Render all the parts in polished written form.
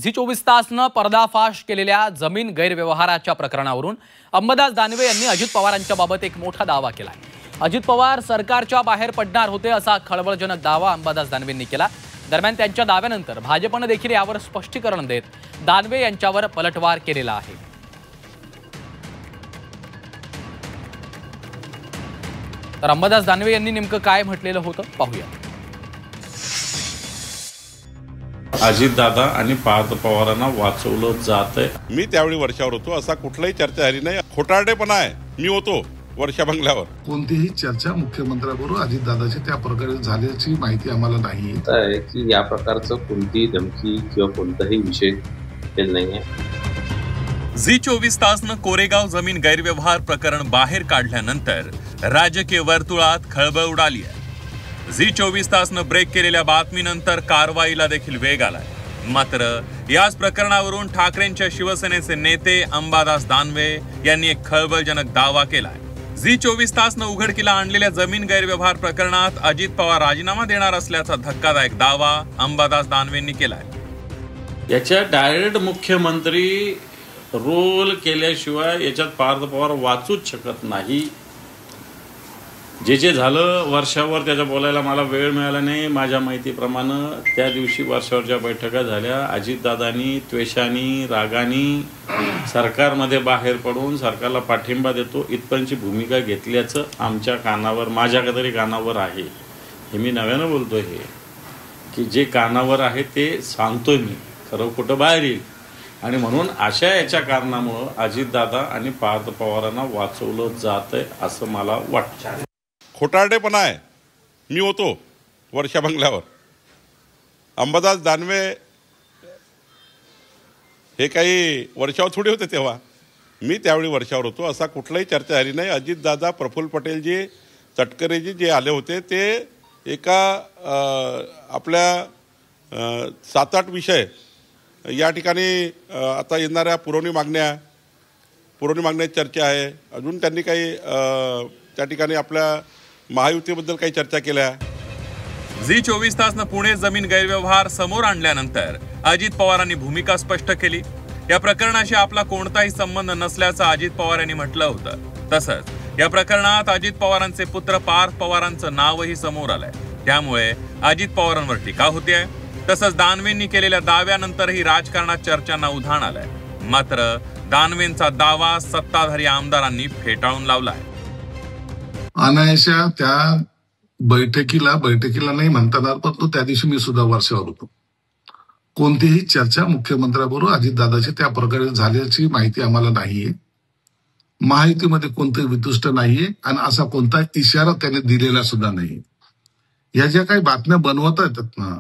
Zee 24 तासनं पर्दाफाश केलेल्या जमीन गैरव्यवहाराच्या प्रकरणावरून अंबादास दानवे यांनी अजित पवारांच्या बाबत एक मोठा दावा केला। अजित पवार सरकारच्या बाहेर पडणार होते असा खळबळजनक दावा अंबादास दानवेंनी केला। दरम्यान त्यांच्या दाव्यानंतर भाजपने देखील यावर स्पष्टीकरण देत दानवे यांच्यावर पलटवार केलेला आहे। तर अंबादास दानवे यांनी नेमकं काय म्हटलेलं होतं पाहूया। अजितदादा आणि पार्थ पवारांना वाचवलं जातंय। मी त्यावेळी वर्षावर होतो, असा कुठलाही चर्चा झाली नाही। खोटारडेपणा आहे। मी होतो वर्षा बंगल्यावर। कोणतीही चर्चा मुख्यमंत्र्यांबरोबर अजितदादाची त्या प्रकारे झाल्याची माहिती आम्हाला नाही आहे की या प्रकारचं कोणतीही धमकी किंवा कोणताही विषय केला नाहीये। झी 24 तासनं कोरेगाव जमीन गैरव्यवहार प्रकरण बाहेर काढल्यानंतर राजकीय वर्तुळात खळबळ उडाली आहे। झी 24 तासनं ब्रेक केलेल्या बातमीनंतर कारवाईला देखील वेग आलाय। मात्र याच प्रकरणावरून ठाकरेंच्या शिवसेनेचे नेते अंबादास दानवे यांनी एक खळबळजनक दावा केलाय। झी 24 तासनं उघडकीला आणलेल्या जमीन गैरव्यवहार प्रकरणात अजित पवार राजीनामा देणार असल्याचा धक्कादायक दावा अंबादास दानवेंनी केलाय। याच्या डायरेक्ट मुख्यमंत्री रोल केल्याशिवाय याच्यात पार्थ पवार वाचूच शकत नाही। जे झालं वर्षावर त्याच्या बोलायला मला वेळ मिळाला नाही। माझ्या माहितीप्रमाणे त्या दिवशी वर्षावरच्या बैठका झाल्या। अजितदादांनी त्वेषानी रागानी सरकारमध्ये बाहेर पडून सरकारला पाठिंबा देतो इथपर्यंतची भूमिका घेतल्याचं आमच्या कानावर, माझ्या तरी कानावर आहे। हे मी नव्यानं बोलतोय, हे की जे कानावर आहे ते सांगतोय मी, खरं कुठं बाहेर येईल। आणि म्हणून अशा याच्या कारणामुळं अजितदादा आणि पार्थ पवारांना वाचवलं जातंय असं मला वाटतं। खोटारडेपणा आहे। मी होतो वर्षा बंगल्यावर। अंबादास दानवे हे काही वर्षावर थोडी होते तेव्हा। मी त्यावेळी वर्षावर होतो, असा कुठलाही चर्चा झाली नाही। अजितदादा, प्रफुल्ल पटेलजी, तटकरेजी जे आले होते ते एका आपल्या 7-8 विषय या ठिकाणी आता येणाऱ्या पुरवणी मागण्याची चर्चा आहे। अजून त्यांनी काही त्या ठिकाणी आपल्या महायुतीबद्दल काही चर्चा केल्या। झी 24 तासनं पुणे जमीन गैरव्यवहार समोर आणल्यानंतर अजित पवारांनी भूमिका स्पष्ट केली। या प्रकरणाशी आपला कोणताही संबंध नसल्याचं अजित पवार यांनी म्हटलं होतं। तसंच या प्रकरणात अजित पवारांचे पुत्र पार्थ पवारांचं नावही समोर आलंय। त्यामुळे अजित पवारांवर टीका होतीये। तसंच दानवेंनी केलेल्या दाव्यानंतरही राजकारणात चर्चांना उधाण आलंय। मात्र दानवेंचा दावा सत्ताधारी आमदारांनी फेटाळून लावलाय। अनायशा त्या बैठकीला नाही म्हणता येणार, परंतु त्या दिवशी मी सुद्धा वर्षावर होतो। कोणतीही चर्चा मुख्यमंत्र्यांबरोबर अजितदादाची त्या प्रकारे झाल्याची माहिती आम्हाला नाहीये। महायुतीमध्ये कोणतंही वितुष्ट नाहीये आणि असा कोणता इशारा त्याने दिलेला सुद्धा नाही। या ज्या काही बातम्या बनवता येतात ना,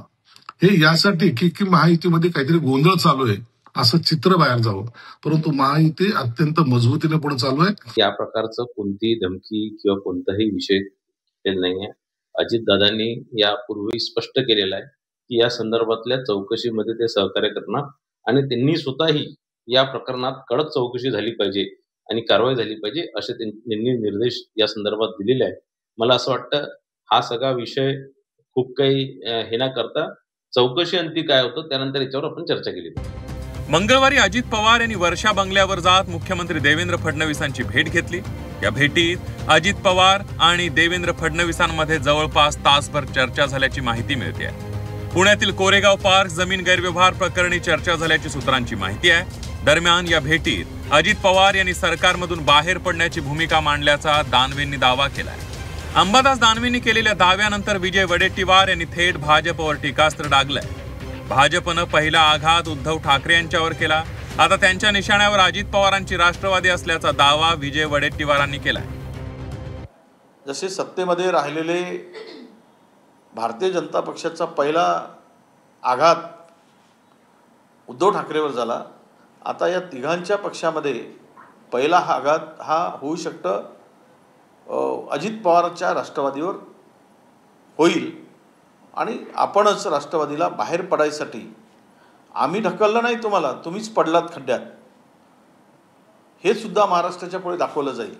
हे यासाठी की महायुतीमध्ये काहीतरी गोंधळ चालू आहे असं चित्र बाहेर जावं, परंतु महायुती अत्यंत मजबूतीने पुढे चालू आहे। या प्रकारचं कोणतीही धमकी किंवा कोणताही विषय केला नाहीये। अजितदादांनी यापूर्वी स्पष्ट केलेलं आहे की या संदर्भातल्या चौकशीमध्ये ते सहकार्य करणार आणि त्यांनी स्वतःही या प्रकरणात कडक चौकशी झाली पाहिजे आणि कारवाई झाली पाहिजे असे त्यांनी निर्देश या संदर्भात दिलेले आहेत। मला असं वाटतं हा सगळा विषय खूप काही हे न करता चौकशी अंती काय होतं त्यानंतर याच्यावर आपण चर्चा केली। मंगळवारी अजित पवार यांनी वर्षा बंगल्यावर जात मुख्यमंत्री देवेंद्र फडणवीसांची भेट घेतली। या भेटीत अजित पवार आणि देवेंद्र फडणवीसांमध्ये जवळपास तासभर चर्चा झाल्याची माहिती मिळते। पुण्यातील कोरेगाव पार्क जमीन गैरव्यवहार प्रकरणी चर्चा झाल्याची सूत्रांची माहिती आहे। दरम्यान या भेटीत अजित पवार यांनी सरकारमधून बाहेर पडण्याची भूमिका मांडल्याचा दानवेंनी दावा केलाय। अंबादास दानवेंनी केलेल्या दाव्यानंतर विजय वडेट्टीवार यांनी थेट भाजपवर टीकास्त्र डागलंय। भाजपनं पहिला आघात उद्धव ठाकरे यांच्यावर केला। आता त्यांच्या निशाण्यावर अजित पवारांची राष्ट्रवादी असल्याचा दावा विजय वडेट्टीवारांनी केलाय। जसे सत्तेमध्ये राहिलेले भारतीय जनता पक्षाचा पहिला आघात उद्धव ठाकरेवर झाला, आता या तिघांच्या पक्षामध्ये पहिला आघात हा होऊ शकतं अजित पवारच्या राष्ट्रवादीवर होईल आणि आपणच राष्ट्रवादीला बाहेर पडायसाठी आम्ही ढकललं नाही तुम्हाला, तुम्हीच पडलात खड्ड्यात, हे सुद्धा महाराष्ट्राच्या पुढे दाखवलं जाईल।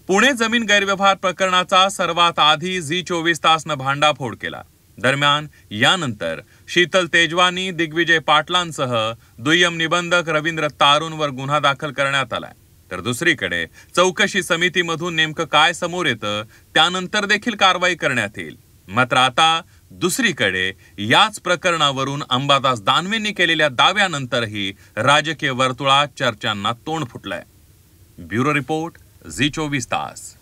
पुणे जमीन गैरव्यवहार प्रकरणाचा सर्वात आधी झी 24 तासनं भांडाफोड केला। दरम्यान यानंतर शीतल तेजवानी, दिग्विजय पाटलांसह दुय्यम निबंधक रवींद्र तारूंवर गुन्हा दाखल करण्यात आलाय. तर दुसरीकडे चौकशी समितीमधून नेमकं काय समोर येतं त्यानंतर देखील कारवाई करण्यात येईल. मात्र आता दुसरीकडे याच प्रकरणावरून अंबादास दानवेंनी केलेल्या दाव्यानंतरही राजकीय वर्तुळात चर्चांना तोंड फुटलंय. ब्युरो रिपोर्ट, झी 24 तास.